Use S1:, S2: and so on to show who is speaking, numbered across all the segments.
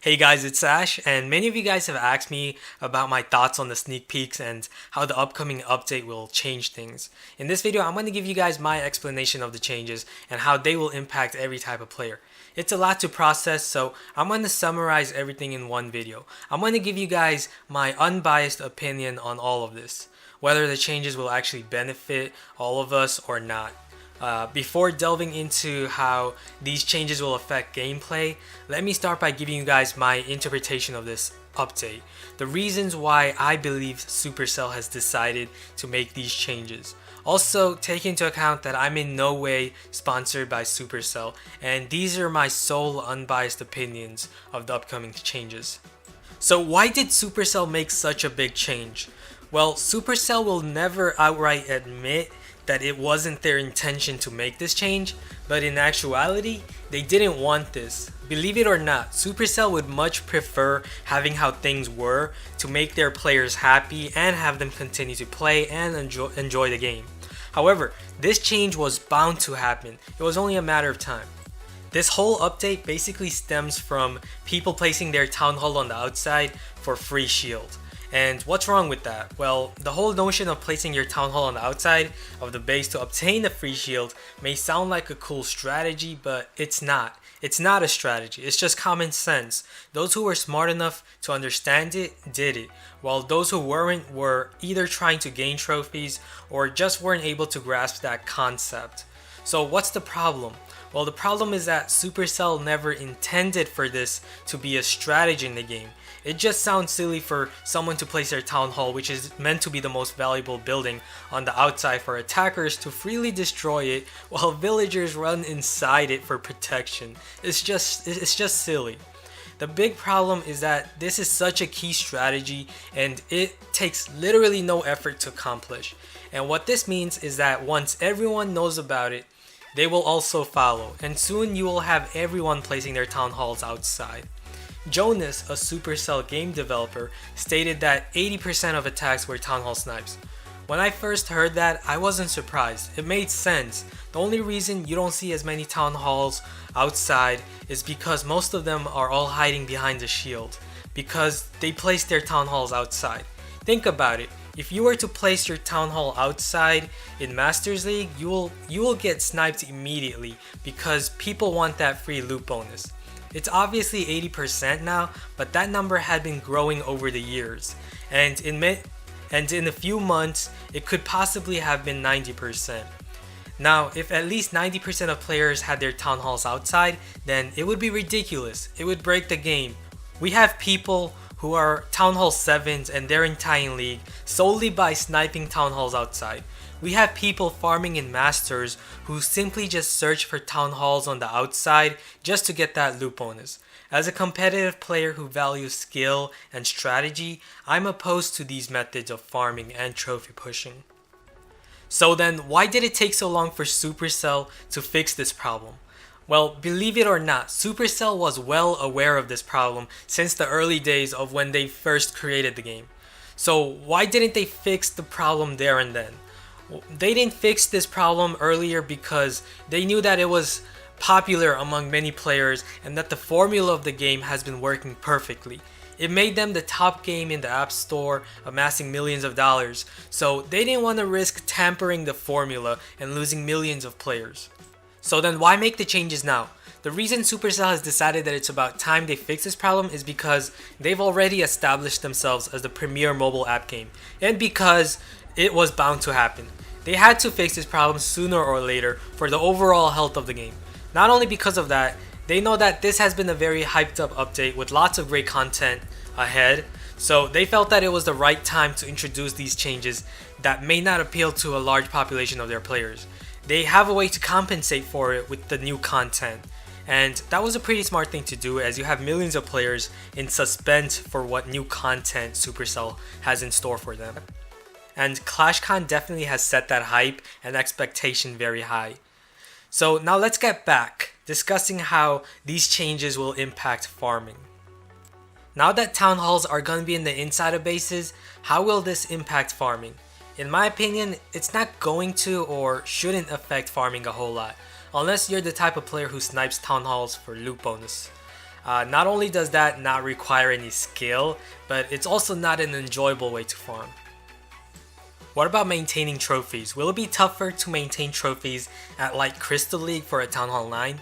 S1: Hey guys, it's Ash, and many of you guys have asked me about my thoughts on the sneak peeks and how the upcoming update will change things. In this video, I'm going to give you guys my explanation of the changes and how they will impact every type of player. It's a lot to process, so I'm going to summarize everything in one video. I'm going to give you guys my unbiased opinion on all of this, whether the changes will actually benefit all of us or not. Before delving into how these changes will affect gameplay, let me start by giving you guys my interpretation of this update. The reasons why I believe Supercell has decided to make these changes. Also, take into account that I'm in no way sponsored by Supercell, and these are my sole unbiased opinions of the upcoming changes. So why did Supercell make such a big change? Well, Supercell will never outright admit that it wasn't their intention to make this change, but in actuality, they didn't want this. Believe it or not, Supercell would much prefer having how things were to make their players happy and have them continue to play and enjoy the game. However, this change was bound to happen. It was only a matter of time. This whole update basically stems from people placing their Town Hall on the outside for free shield. And what's wrong with that? Well, the whole notion of placing your Town Hall on the outside of the base to obtain a free shield may sound like a cool strategy, but it's not. It's not a strategy, it's just common sense. Those who were smart enough to understand it did it, while those who weren't were either trying to gain trophies or just weren't able to grasp that concept. So what's the problem? Well, the problem is that Supercell never intended for this to be a strategy in the game. It just sounds silly for someone to place their Town Hall, which is meant to be the most valuable building, on the outside for attackers to freely destroy it while villagers run inside it for protection. It's just silly. The big problem is that this is such a key strategy and it takes literally no effort to accomplish. And what this means is that once everyone knows about it, they will also follow, and soon you will have everyone placing their Town Halls outside. Jonas, a Supercell game developer, stated that 80% of attacks were Town Hall snipes. When I first heard that, I wasn't surprised. It made sense. The only reason you don't see as many Town Halls outside is because most of them are all hiding behind the shield, because they place their Town Halls outside. Think about it. If you were to place your Town Hall outside in Masters League, you will get sniped immediately because people want that free loot bonus. It's obviously 80% now, but that number had been growing over the years, and in a few months, it could possibly have been 90%. Now, if at least 90% of players had their Town Halls outside, then it would be ridiculous. It would break the game. We have people who are Town Hall 7s and they're in Titan League solely by sniping Town Halls outside. We have people farming in Masters who simply just search for Town Halls on the outside just to get that loot bonus. As a competitive player who values skill and strategy, I'm opposed to these methods of farming and trophy pushing. So then, why did it take so long for Supercell to fix this problem? Well, believe it or not, Supercell was well aware of this problem since the early days of when they first created the game. So why didn't they fix the problem there and then? They didn't fix this problem earlier because they knew that it was popular among many players and that the formula of the game has been working perfectly. It made them the top game in the App Store, amassing millions of dollars, so they didn't want to risk tampering the formula and losing millions of players. So then why make the changes now? The reason Supercell has decided that it's about time they fix this problem is because they've already established themselves as the premier mobile app game, and because it was bound to happen. They had to fix this problem sooner or later for the overall health of the game. Not only because of that, they know that this has been a very hyped up update with lots of great content ahead, so they felt that it was the right time to introduce these changes that may not appeal to a large population of their players. They have a way to compensate for it with the new content. And that was a pretty smart thing to do, as you have millions of players in suspense for what new content Supercell has in store for them. And ClashCon definitely has set that hype and expectation very high. So now let's get back, discussing how these changes will impact farming. Now that Town Halls are going to be in the inside of bases, how will this impact farming? In my opinion, it's not going to or shouldn't affect farming a whole lot, unless you're the type of player who snipes Town Halls for loot bonus. Not only does that not require any skill, but it's also not an enjoyable way to farm. What about maintaining trophies? Will it be tougher to maintain trophies at like Crystal League for a Town Hall 9?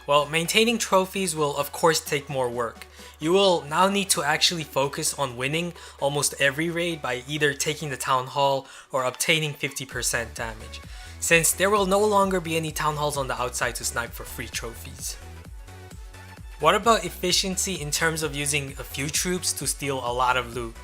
S1: Well, maintaining trophies will of course take more work. You will now need to actually focus on winning almost every raid by either taking the Town Hall or obtaining 50% damage, since there will no longer be any Town Halls on the outside to snipe for free trophies. What about efficiency in terms of using a few troops to steal a lot of loot?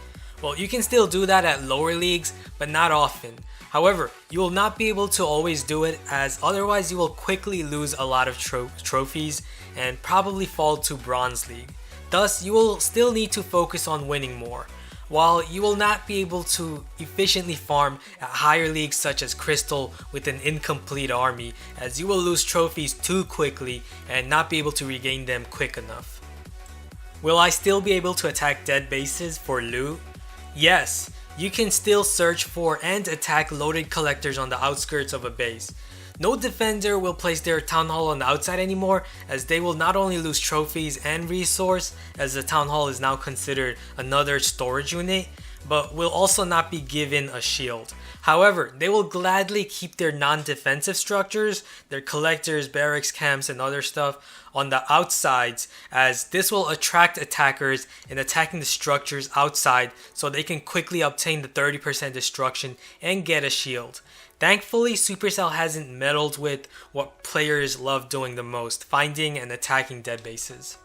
S1: Well, you can still do that at lower leagues, but not often. However, you will not be able to always do it, as otherwise you will quickly lose a lot of trophies and probably fall to Bronze League. Thus, you will still need to focus on winning more, while you will not be able to efficiently farm at higher leagues such as Crystal with an incomplete army, as you will lose trophies too quickly and not be able to regain them quick enough. Will I still be able to attack dead bases for loot? Yes, you can still search for and attack loaded collectors on the outskirts of a base. No defender will place their Town Hall on the outside anymore, as they will not only lose trophies and resource, as the Town Hall is now considered another storage unit, but will also not be given a shield. However, they will gladly keep their non-defensive structures, their collectors, barracks, camps, and other stuff on the outsides, as this will attract attackers in attacking the structures outside so they can quickly obtain the 30% destruction and get a shield. Thankfully, Supercell hasn't meddled with what players love doing the most, finding and attacking dead bases.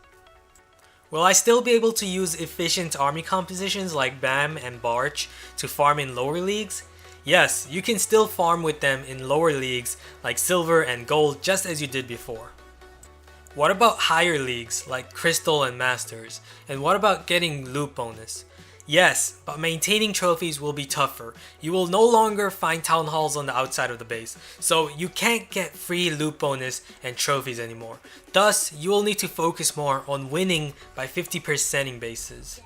S1: Will I still be able to use efficient army compositions like BAM and Barch to farm in lower leagues? Yes, you can still farm with them in lower leagues like Silver and Gold just as you did before. What about higher leagues like Crystal and Masters? And what about getting loot bonus? Yes, but maintaining trophies will be tougher. You will no longer find Town Halls on the outside of the base, so you can't get free loot bonus and trophies anymore. Thus, you will need to focus more on winning by 50%ing bases.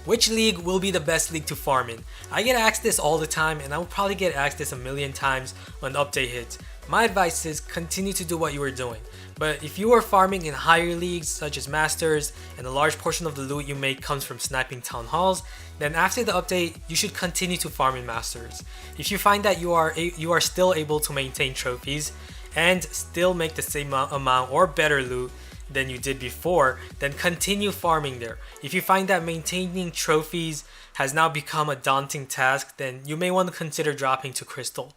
S1: Which league will be the best league to farm in? I get asked this all the time, and I will probably get asked this a million times when the update hits. My advice is continue to do what you are doing. But if you are farming in higher leagues such as Masters and a large portion of the loot you make comes from sniping Town Halls, then after the update you should continue to farm in Masters. If you find that you are still able to maintain trophies and still make the same amount or better loot than you did before, then continue farming there. If you find that maintaining trophies has now become a daunting task, then you may want to consider dropping to Crystal.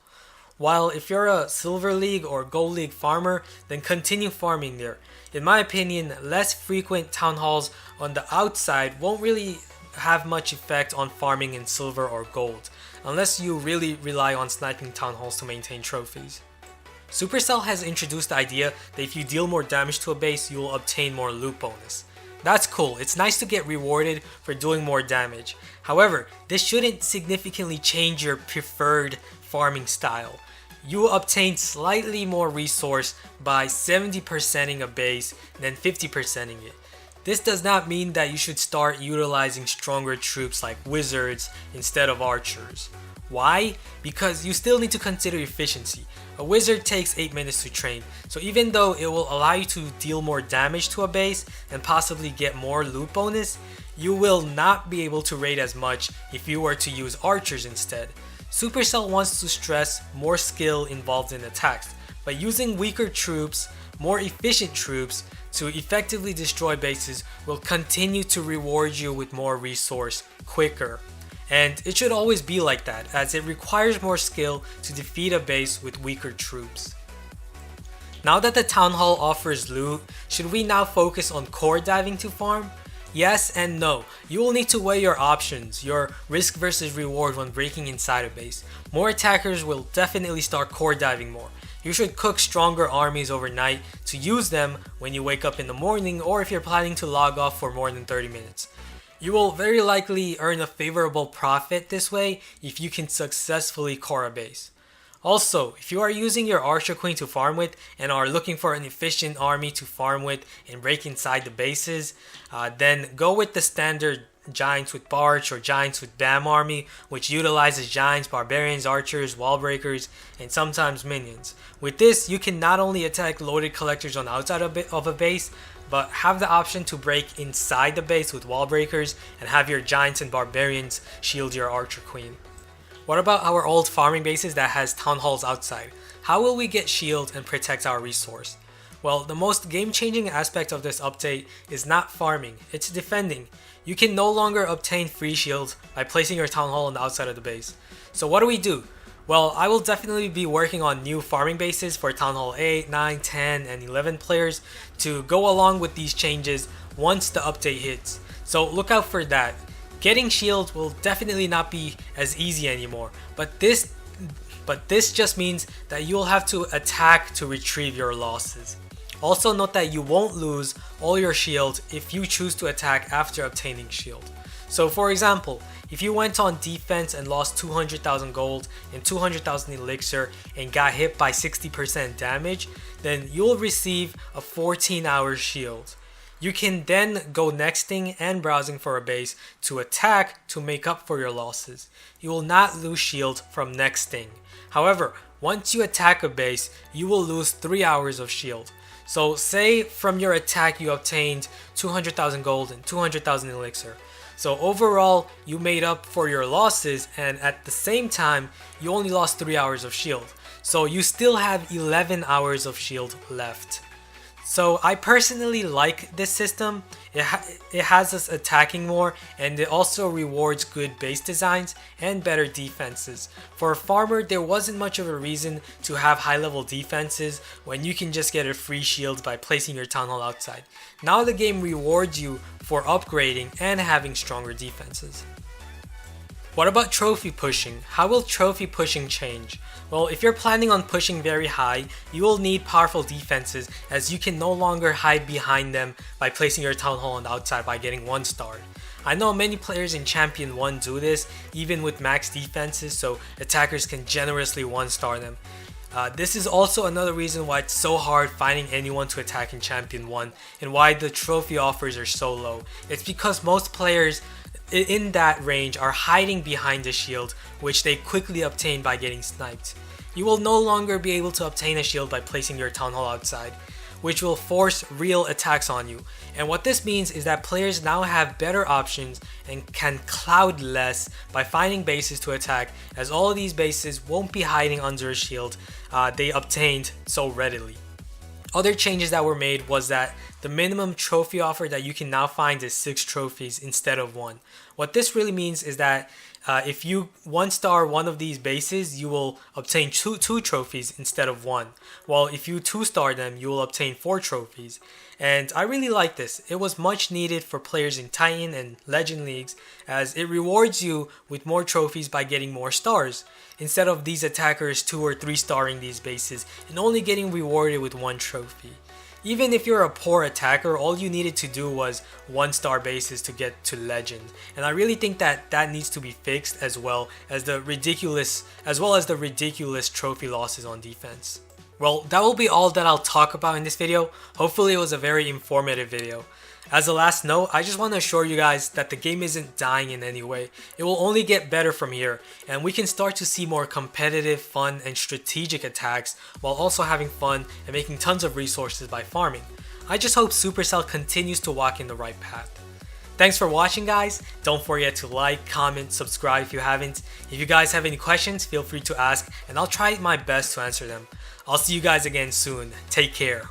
S1: While if you're a Silver League or Gold League farmer, then continue farming there. In my opinion, less frequent Town Halls on the outside won't really have much effect on farming in Silver or Gold, unless you really rely on sniping Town Halls to maintain trophies. Supercell has introduced the idea that if you deal more damage to a base, you will obtain more loot bonus. That's cool, it's nice to get rewarded for doing more damage. However, this shouldn't significantly change your preferred farming style. You will obtain slightly more resource by 70%ing a base than 50%ing it. This does not mean that you should start utilizing stronger troops like wizards instead of archers. Why? Because you still need to consider efficiency. A wizard takes 8 minutes to train, so even though it will allow you to deal more damage to a base and possibly get more loot bonus, you will not be able to raid as much if you were to use archers instead. Supercell wants to stress more skill involved in attacks, by using weaker troops, more efficient troops to effectively destroy bases will continue to reward you with more resource quicker. And it should always be like that, as it requires more skill to defeat a base with weaker troops. Now that the Town Hall offers loot, should we now focus on core diving to farm? Yes and no. You will need to weigh your options, your risk versus reward when breaking inside a base. More attackers will definitely start core diving more. You should cook stronger armies overnight to use them when you wake up in the morning, or if you're planning to log off for more than 30 minutes. You will very likely earn a favorable profit this way if you can successfully core a base. Also, if you are using your Archer Queen to farm with and are looking for an efficient army to farm with and break inside the bases, then go with the standard Giants with Barch or Giants with Bam army, which utilizes Giants, Barbarians, Archers, Wall Breakers, and sometimes Minions. With this, you can not only attack loaded collectors on the outside of a base, but have the option to break inside the base with wall breakers and have your giants and barbarians shield your archer queen. What about our old farming bases that has town halls outside? How will we get shield and protect our resource? Well, the most game-changing aspect of this update is not farming, it's defending. You can no longer obtain free shields by placing your town hall on the outside of the base. So what do? Well, I will definitely be working on new farming bases for Town Hall 8, 9, 10, and 11 players to go along with these changes once the update hits. So look out for that. Getting shields will definitely not be as easy anymore, but this just means that you'll have to attack to retrieve your losses. Also note that you won't lose all your shield if you choose to attack after obtaining shield. So for example, if you went on defense and lost 200,000 gold and 200,000 elixir and got hit by 60% damage, then you'll receive a 14-hour shield. You can then go nexting and browsing for a base to attack to make up for your losses. You will not lose shield from nexting. However, once you attack a base, you will lose 3 hours of shield. So say from your attack you obtained 200,000 gold and 200,000 elixir. So overall you made up for your losses, and at the same time you only lost 3 hours of shield. So you still have 11 hours of shield left. So I personally like this system. It has us attacking more, and it also rewards good base designs and better defenses. For a farmer, there wasn't much of a reason to have high level defenses when you can just get a free shield by placing your town hall outside. Now the game rewards you for upgrading and having stronger defenses. What about trophy pushing? How will trophy pushing change? Well, if you're planning on pushing very high, you will need powerful defenses, as you can no longer hide behind them by placing your town hall on the outside by getting 1 star. I know many players in Champion 1 do this, even with max defenses, so attackers can generously 1 star them. This is also another reason why it's so hard finding anyone to attack in Champion 1 and why the trophy offers are so low. It's because most players in that range are hiding behind the shield, which they quickly obtain by getting sniped. You will no longer be able to obtain a shield by placing your town hall outside, which will force real attacks on you. And what this means is that players now have better options and can cloud less by finding bases to attack, as all of these bases won't be hiding under a shield they obtained so readily. Other changes that were made was that the minimum trophy offer that you can now find is 6 trophies instead of 1. What this really means is that if you 1 star one of these bases, you will obtain two trophies instead of 1. While if you 2 star them, you will obtain 4 trophies. And I really like this. It was much needed for players in Titan and Legend Leagues, as it rewards you with more trophies by getting more stars, instead of these attackers 2 or 3 starring these bases and only getting rewarded with 1 trophy. Even if you're a poor attacker, all you needed to do was 1 star bases to get to legend. And I really think that that needs to be fixed, as well as the ridiculous trophy losses on defense. Well, that will be all that I'll talk about in this video. Hopefully it was a very informative video. As a last note, I just want to assure you guys that the game isn't dying in any way. It will only get better from here, and we can start to see more competitive, fun, and strategic attacks while also having fun and making tons of resources by farming. I just hope Supercell continues to walk in the right path. Thanks for watching, guys. Don't forget to like, comment, subscribe if you haven't. If you guys have any questions, feel free to ask, and I'll try my best to answer them. I'll see you guys again soon. Take care.